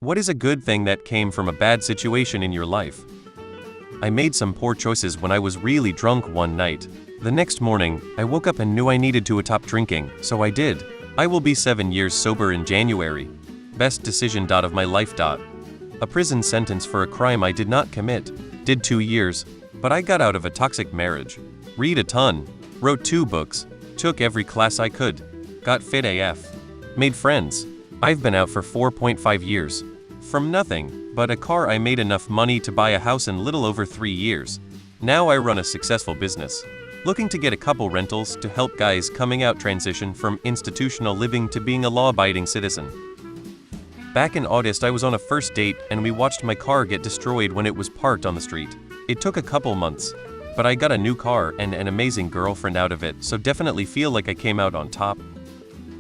What is a good thing that came from a bad situation in your life? I made some poor choices when I was really drunk one night. The next morning, I woke up and knew I needed to stop drinking, so I did. I will be 7 years sober in January. Best decision of my life. A prison sentence for a crime I did not commit. Did 2 years, but I got out of a toxic marriage. Read a ton. Wrote 2 books. Took every class I could. Got fit AF. Made friends. I've been out for 4.5 years. From nothing but a car, I made enough money to buy a house in little over 3 years. Now I run a successful business. Looking to get a couple rentals to help guys coming out transition from institutional living to being a law-abiding citizen. Back in August, I was on a first date and we watched my car get destroyed when it was parked on the street. It took a couple months, but I got a new car and an amazing girlfriend out of it, so definitely feel like I came out on top.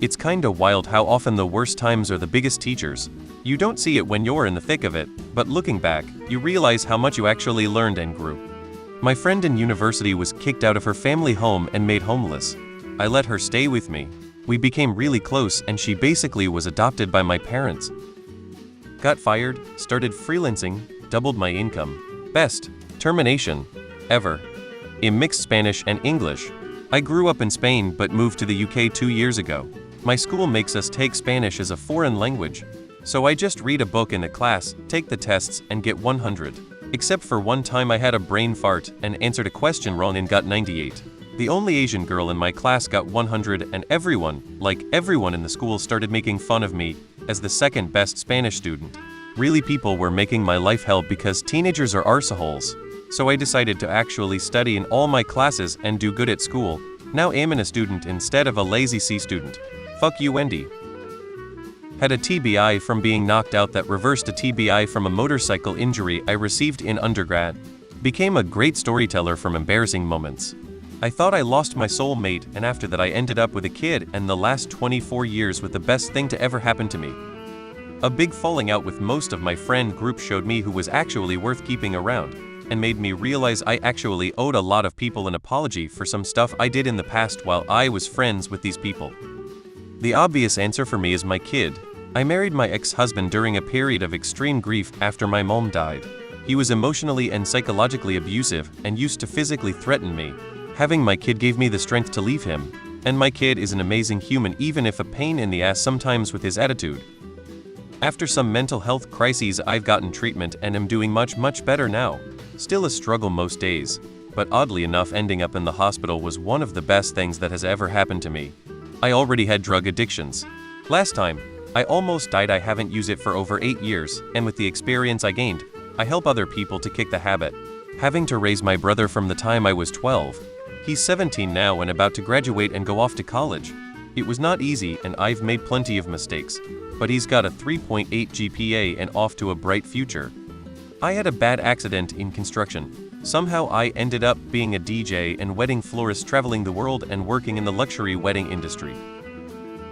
It's kinda wild how often the worst times are the biggest teachers. You don't see it when you're in the thick of it, but looking back, you realize how much you actually learned and grew. My friend in university was kicked out of her family home and made homeless. I let her stay with me. We became really close and she basically was adopted by my parents. Got fired, started freelancing, doubled my income. Best termination ever. In mixed Spanish and English. I grew up in Spain but moved to the UK 2 years ago. My school makes us take Spanish as a foreign language. So I just read a book in the class, take the tests, and get 100. Except for one time I had a brain fart and answered a question wrong and got 98. The only Asian girl in my class got 100 and everyone in the school started making fun of me as the second best Spanish student. Really, people were making my life hell because teenagers are arseholes. So I decided to actually study in all my classes and do good at school. Now I'm a student instead of a lazy C student. Fuck you, Wendy. Had a TBI from being knocked out that reversed a TBI from a motorcycle injury I received in undergrad. Became a great storyteller from embarrassing moments. I thought I lost my soulmate, and after that I ended up with a kid, and the last 24 years with the best thing to ever happen to me. A big falling out with most of my friend group showed me who was actually worth keeping around, and made me realize I actually owed a lot of people an apology for some stuff I did in the past while I was friends with these people. The obvious answer for me is my kid. I married my ex-husband during a period of extreme grief after my mom died. He was emotionally and psychologically abusive and used to physically threaten me. Having my kid gave me the strength to leave him, and my kid is an amazing human, even if a pain in the ass sometimes with his attitude. After some mental health crises, I've gotten treatment and am doing much better now. Still a struggle most days, but oddly enough, ending up in the hospital was one of the best things that has ever happened to me. I already had drug addictions. Last time, I almost died. I haven't used it for over 8 years, and with the experience I gained, I help other people to kick the habit. Having to raise my brother from the time I was 12. He's 17 now and about to graduate and go off to college. It was not easy and I've made plenty of mistakes, but he's got a 3.8 GPA and off to a bright future. I had a bad accident in construction. Somehow I ended up being a DJ and wedding florist, traveling the world and working in the luxury wedding industry.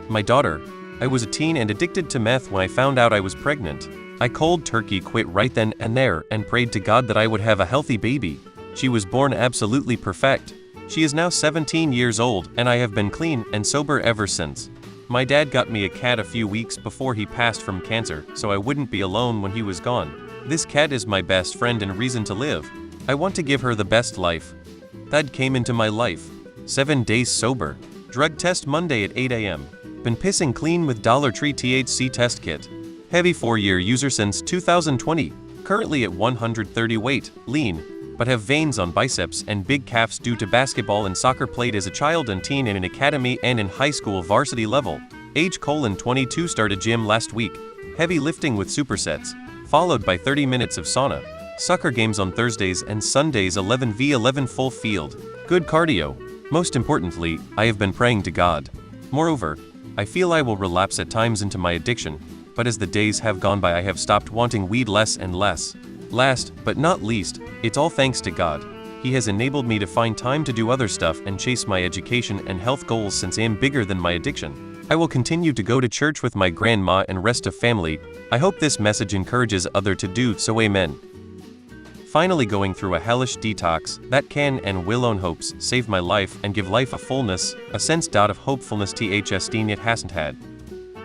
My daughter. I was a teen and addicted to meth when I found out I was pregnant. I cold turkey quit right then and there and prayed to God that I would have a healthy baby. She was born absolutely perfect. She is now 17 years old and I have been clean and sober ever since. My dad got me a cat a few weeks before he passed from cancer, so I wouldn't be alone when he was gone. This cat is my best friend and reason to live. I want to give her the best life. That came into my life. 7 days sober. Drug test Monday at 8 a.m. Been pissing clean with Dollar Tree THC test kit. Heavy 4-year user since 2020. Currently at 130 weight, lean, but have veins on biceps and big calves due to basketball and soccer played as a child and teen in an academy and in high school varsity level. Age: 22, started gym last week. Heavy lifting with supersets, followed by 30 minutes of sauna. Soccer games on Thursdays and Sundays 11v11 full field. Good cardio. Most importantly, I have been praying to God. Moreover, I feel I will relapse at times into my addiction, but as the days have gone by I have stopped wanting weed less and less. Last, but not least, it's all thanks to God. He has enabled me to find time to do other stuff and chase my education and health goals since I am bigger than my addiction. I will continue to go to church with my grandma and rest of family. I hope this message encourages others to do so, amen. Finally going through a hellish detox that can and will own hopes, save my life and give life a fullness, a sense of hopefulness THS it hasn't had.